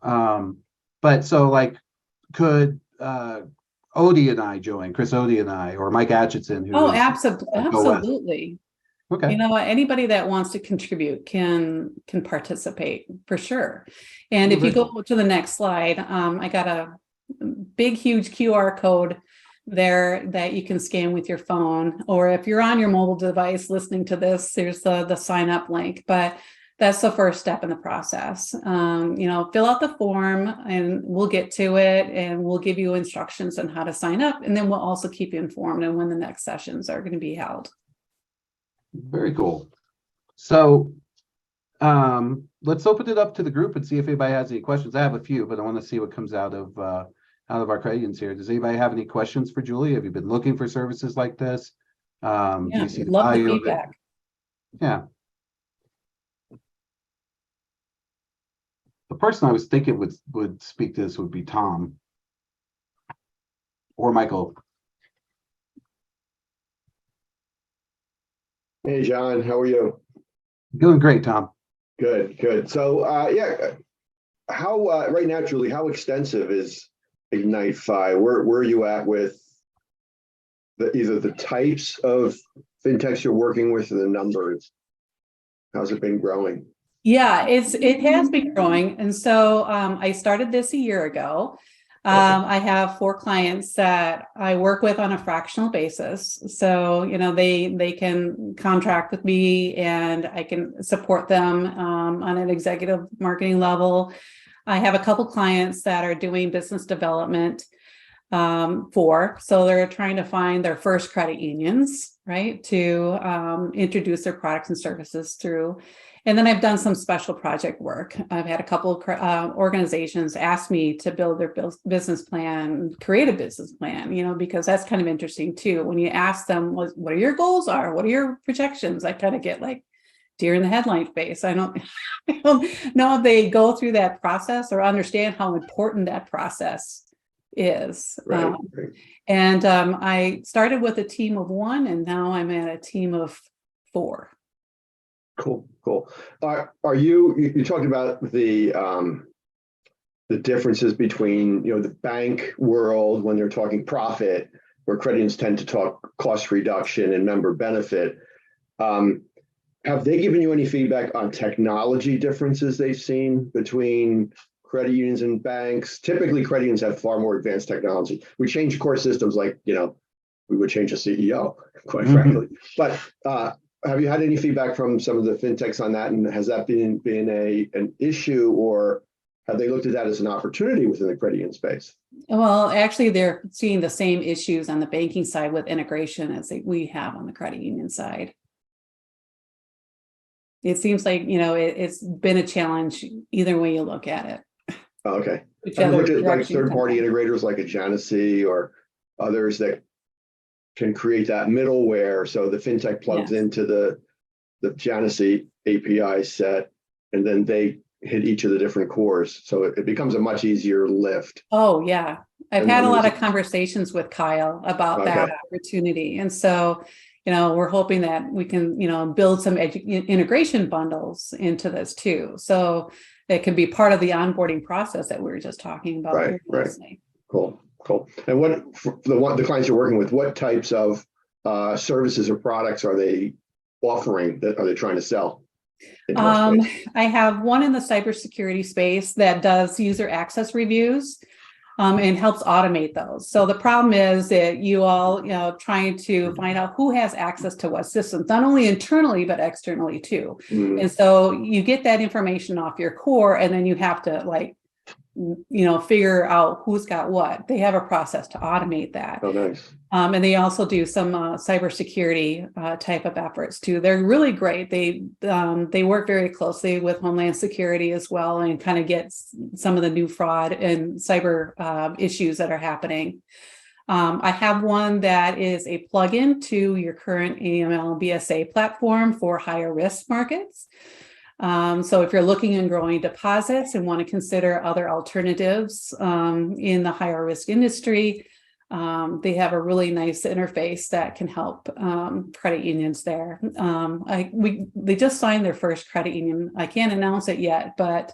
But so could Odie and I join, Chris Odie and I, or Mike Atchison? Absolutely. Okay. Anybody that wants to contribute can participate for sure. And if you go to the next slide, I got a big, huge QR code there that you can scan with your phone, or if you're on your mobile device listening to this, there's the sign up link. But that's the first step in the process. Fill out the form and we'll get to it, and we'll give you instructions on how to sign up. And then we'll also keep you informed on when the next sessions are going to be held. Very cool. So let's open it up to the group and see if anybody has any questions. I have a few, but I want to see what comes out of our credit unions here. Does anybody have any questions for Julie? Have you been looking for services like this? Do you see the value of it? Yeah. The person I was thinking would speak to this would be Tom or Michael. Hey, John, how are you? Doing great, Tom. Good. So, how right now, Julie, how extensive is Ignitify? Where are you at with either the types of fintechs you're working with or the numbers? How's it been growing? Yeah, it has been growing. And so I started this a year ago. I have 4 clients that I work with on a fractional basis. So, they can contract with me and I can support them on an executive marketing level. I have a couple clients that are doing business development. for. So they're trying to find their first credit unions, right, to introduce their products and services through. And then I've done some special project work. I've had a couple of organizations ask me to build their business plan, create a business plan, because that's kind of interesting too. When you ask them what are your goals are, what are your projections, I kind of get like deer in the headlight face. I don't know if they go through that process or understand how important that process is. Right. And I started with a team of 1, and now I'm at a team of 4. Cool. Are you talked about the differences between, the bank world when they're talking profit, where credit unions tend to talk cost reduction and member benefit. Have they given you any feedback on technology differences they've seen between credit unions and banks? Typically, credit unions have far more advanced technology. We change core systems like, we would change a CEO, quite frankly. But have you had any feedback from some of the fintechs on that? And has that been an issue, or have they looked at that as an opportunity within the credit union space? Well, actually, they're seeing the same issues on the banking side with integration as we have on the credit union side. It seems like, it's been a challenge either way you look at it. Oh, okay. Have you looked at like third-party integrators like a Genesee or others that can create that middleware so the fintech plugs into the Genesee API set, and then they hit each of the different cores, so it becomes a much easier lift. Oh yeah, I've had a lot of conversations with Kyle about that opportunity, and so we're hoping that we can build some integration bundles into this too, so it can be part of the onboarding process that we were just talking about. Right. Cool. And what the clients you're working with, what types of services or products are they offering? That are they trying to sell? I have one in the cybersecurity space that does user access reviews and helps automate those. So the problem is that you all, trying to find out who has access to what systems, not only internally, but externally too. And so you get that information off your core, and then you have to figure out who's got what. They have a process to automate that. Oh, nice. And they also do some cybersecurity type of efforts too. They're really great. They work very closely with Homeland Security as well, and kind of get some of the new fraud and cyber issues that are happening. I have one that is a plugin to your current AML BSA platform for higher risk markets. So if you're looking and growing deposits and want to consider other alternatives in the higher risk industry, they have a really nice interface that can help credit unions there. They just signed their first credit union. I can't announce it yet, but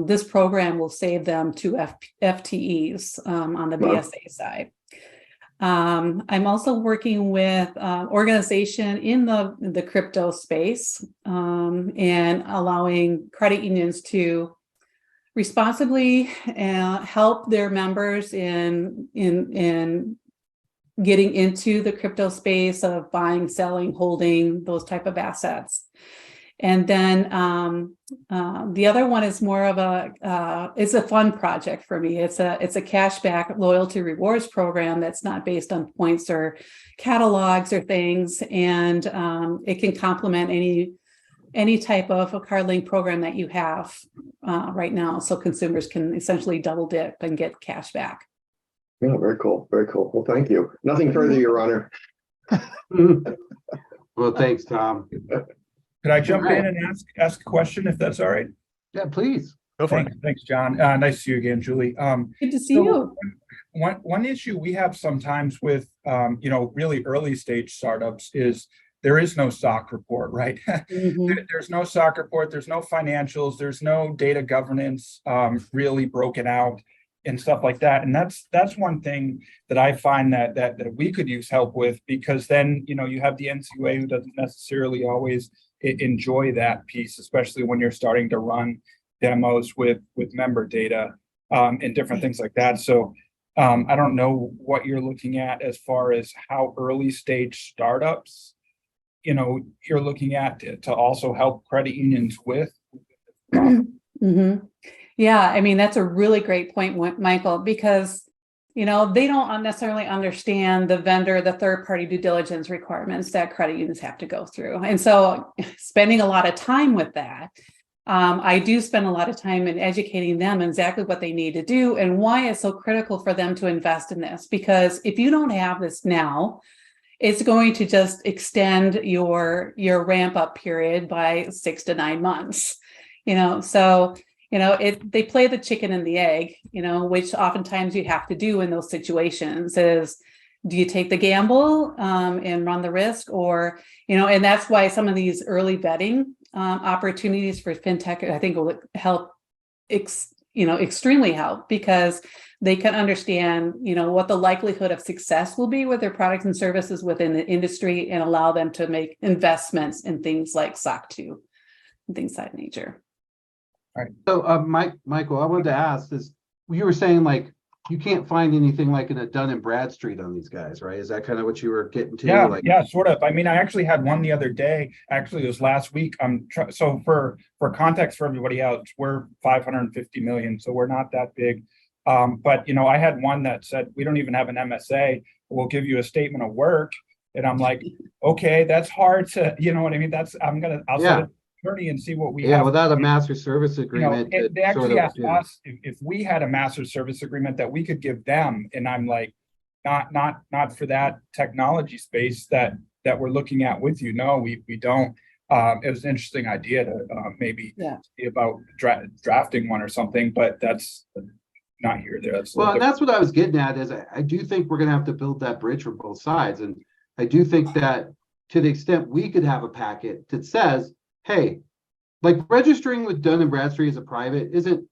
this program will save them 2 FTEs on the BSA side. I'm also working with organization in the crypto space and allowing credit unions to responsibly help their members in getting into the crypto space of buying, selling, holding those type of assets. And then the other one is more of it's a fun project for me. It's a cashback loyalty rewards program that's not based on points or catalogs or things, and it can complement any type of a card link program that you have right now, so consumers can essentially double dip and get cash back. Yeah, very cool. Well, thank you. Nothing further, Your Honor. Well, thanks, Tom. Could I jump in and ask a question, if that's all right? Yeah, please. Go for it. Thanks, John. Nice to see you again, Julie. Good to see you. One issue we have sometimes with really early stage startups is there is no SOC report, right? There's no SOC report, there's no financials, there's no data governance really broken out and stuff like that. And that's one thing that I find that we could use help with, because then you have the NCUA who doesn't necessarily always enjoy that piece, especially when you're starting to run demos with member data and different things like that. So I don't know what you're looking at as far as how early stage startups you're looking at to also help credit unions with. Yeah, I mean, that's a really great point, Michael, because they don't necessarily understand the third-party due diligence requirements that credit unions have to go through. And so spending a lot of time with that, I do spend a lot of time in educating them exactly what they need to do and why it's so critical for them to invest in this. Because if you don't have this now, it's going to just extend your ramp up period by 6 to 9 months. So they play the chicken and the egg, which oftentimes you have to do in those situations is, do you take the gamble and run the risk, or, and that's why some of these early vetting opportunities for fintech, I think, will help, extremely help, because they can understand, what the likelihood of success will be with their products and services within the industry, and allow them to make investments in things like SOC 2 and things of that nature. All right. So, Michael, I wanted to ask is, you were saying like you can't find anything like in a Dun and Bradstreet on these guys, right? Is that kind of what you were getting to? Yeah, yeah, sort of. I mean, I actually had one the other day. Actually, it was last week. So for context for everybody else, we're 550 million, so we're not that big. But I had one that said we don't even have an MSA. We'll give you a statement of work, and I'm like, okay, that's hard to, you know what I mean? I'll set it attorney and see what we have. Without a master service agreement. They actually asked us if we had a master service agreement that we could give them, and I'm like, not for that technology space that we're looking at with you. No, we don't. It was an interesting idea to maybe see about drafting one or something, but that's not here. That's that's what I was getting at. Is I do think we're going to have to build that bridge from both sides, and I do think that to the extent we could have a packet that says, hey, like registering with Dun and Bradstreet as a private isn't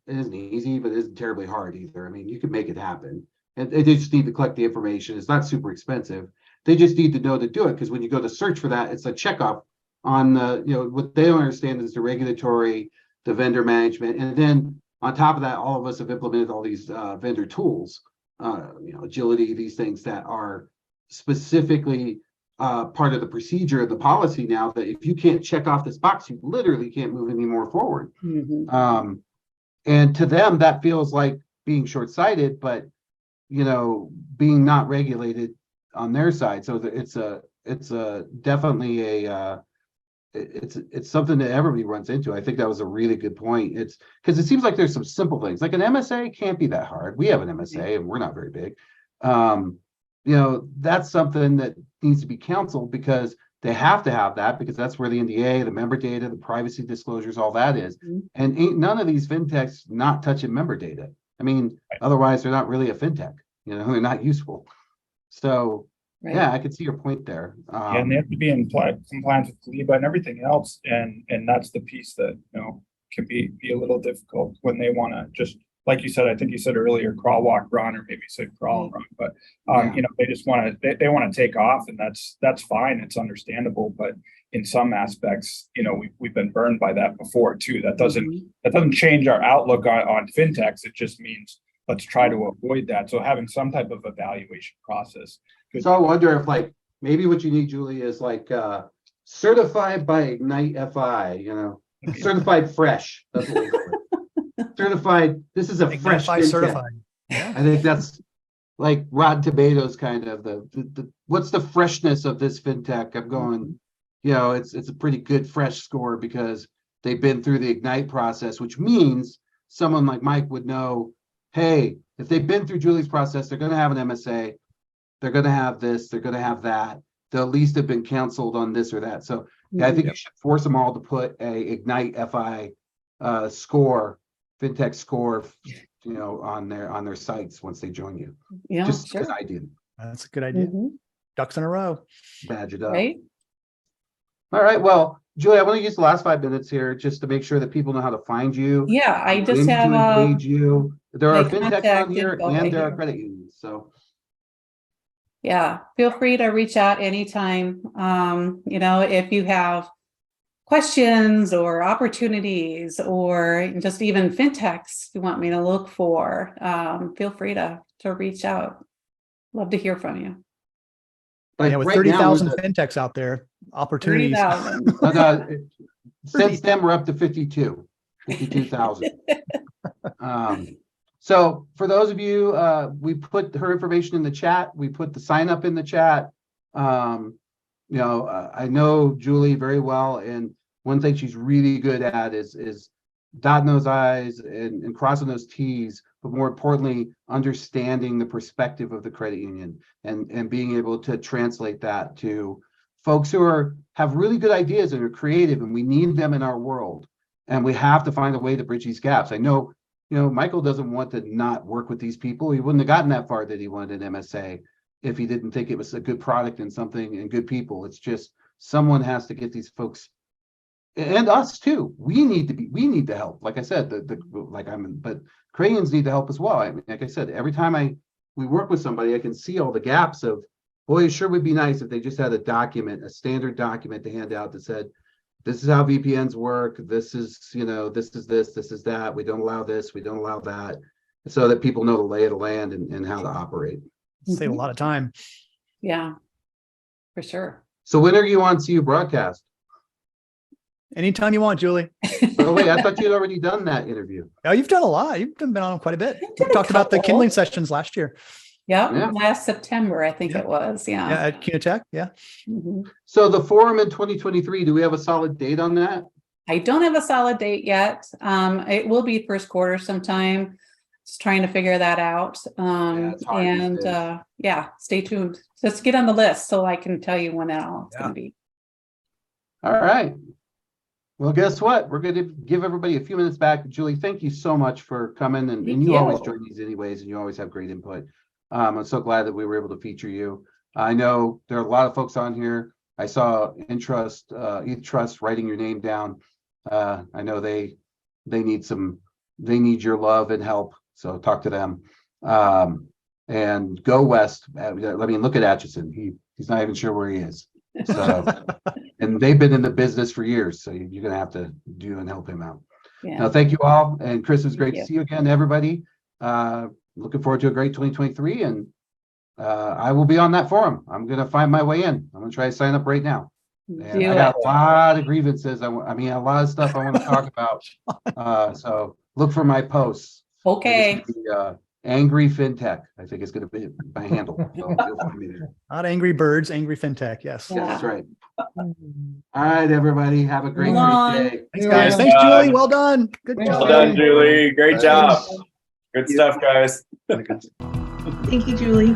easy, but it isn't terribly hard either. I mean, you can make it happen, and they just need to collect the information. It's not super expensive. They just need to know to do it, because when you go to search for that, it's a checkoff on the, what they don't understand is the regulatory, the vendor management, and then on top of that, all of us have implemented all these vendor tools, agility, these things that are specifically part of the procedure, the policy now, that if you can't check off this box, you literally can't move any more forward. Mm-hmm. And to them, that feels like being short-sighted, but being not regulated on their side. So it's definitely it's something that everybody runs into. I think that was a really good point. It's because it seems like there's some simple things, like an MSA can't be that hard. We have an MSA and we're not very big. That's something that needs to be counseled, because they have to have that, because that's where the NDA, the member data, the privacy disclosures, all that is. Mm-hmm. And ain't none of these fintechs not touching member data. I mean, otherwise they're not really a fintech. They're not useful. So I could see your point there. And they have to be in compliance with CLEBA and everything else, and that's the piece that can be a little difficult when they want to just, like you said, I think you said earlier, crawl, walk, run, or maybe you said crawl and run, but they just want to they want to take off, and that's fine. It's understandable, but in some aspects, we've been burned by that before too. That doesn't change our outlook on fintechs. It just means let's try to avoid that. So having some type of evaluation process. So I wonder if maybe what you need, Julie, is certified by Ignite FI, certified fresh. That's what we call it. Certified. This is a fresh fintech. Certified. Yeah. I think that's like Rotten Tomatoes kind of the what's the freshness of this fintech? I'm going, it's a pretty good fresh score, because they've been through the Ignite process, which means someone like Mike would know, hey, if they've been through Julie's process, they're going to have an MSA. They're going to have this, they're going to have that. They'll at least have been counseled on this or that. So I think you should force them all to put a Ignite FI score, fintech score, on their sites once they join you. Yeah, just because I did. That's a good idea. Mm-hmm. Ducks in a row. Badge it up. Right. All right. Well, Julie, I want to use the last 5 minutes here just to make sure that people know how to find you. Yeah, I just when to have engage you. There are my fintechs contact on here, info and right there are here. credit unions. So yeah, feel free to reach out anytime. If you have questions or opportunities, or just even fintechs you want me to look for, feel free to reach out. Love to hear from you. With right 30,000 now, fintechs out there, opportunities. 30,000. since then we're up to 52,000. So for those of you, we put her information in the chat. We put the sign up in the chat. I know Julie very well, and one thing she's really good at is dotting those I's and crossing those T's, but more importantly, understanding the perspective of the credit union and being able to translate that to folks who have really good ideas and are creative, and we need them in our world. And we have to find a way to bridge these gaps. I know, Michael doesn't want to not work with these people. He wouldn't have gotten that far that he wanted an MSA if he didn't think it was a good product and something and good people. It's just someone has to get these folks and us too. We need to help. Like I said, but Crayons need to help as well. I mean, like I said, every time we work with somebody, I can see all the gaps of, boy, it sure would be nice if they just had a standard document to hand out that said, this is how VPNs work. This is, this is that. We don't allow this. We don't allow that. So that people know the lay of the land and how to operate. Save a lot of time. Yeah, for sure. So when are you on CU Broadcast? Anytime you want, Julie. Oh, wait, I thought you'd already done that interview. Oh, you've done a lot. You've been on quite a bit. We talked about the couple. kindling sessions last year. Yeah, last September, I think it was. Yeah, at Cunitech. Yeah. Mhm. So the forum in 2023, do we have a solid date on that? I don't have a solid date yet. It will be first quarter sometime. Just trying to figure that out. it's hard these days. Stay tuned. Just get on the list so I can tell you when it's going to be. All right. Well, guess what? We're going to give everybody a few minutes back. Julie, thank you so much for coming. And you always join these anyways, and you always have great input. I'm so glad that we were able to feature you. I know there are a lot of folks on here. I saw eTrust writing your name down. I know they need your love and help. So talk to them. And Go West. Look at Atchison. He's not even sure where he is. So, and they've been in the business for years. So you're going to have to do and help him out. Yeah. Now, thank you all. And Chris, it was great to see you again, everybody. Looking forward to a great 2023. And I will be on that forum. I'm going to find my way in. I'm going to try to sign up right now. And I got a lot of grievances. a lot of stuff I want to talk about. So look for my posts. Okay. Angry FinTech, I think is going to be my handle. So you'll find me there. Not Angry Birds, Angry FinTech. Yes. Yeah. That's right. All right, everybody. Have a great day. Thanks, guys. Thanks, Julie. Well done. Good job. Well done, Julie. Great job. Good stuff, guys. Thank you, Julie.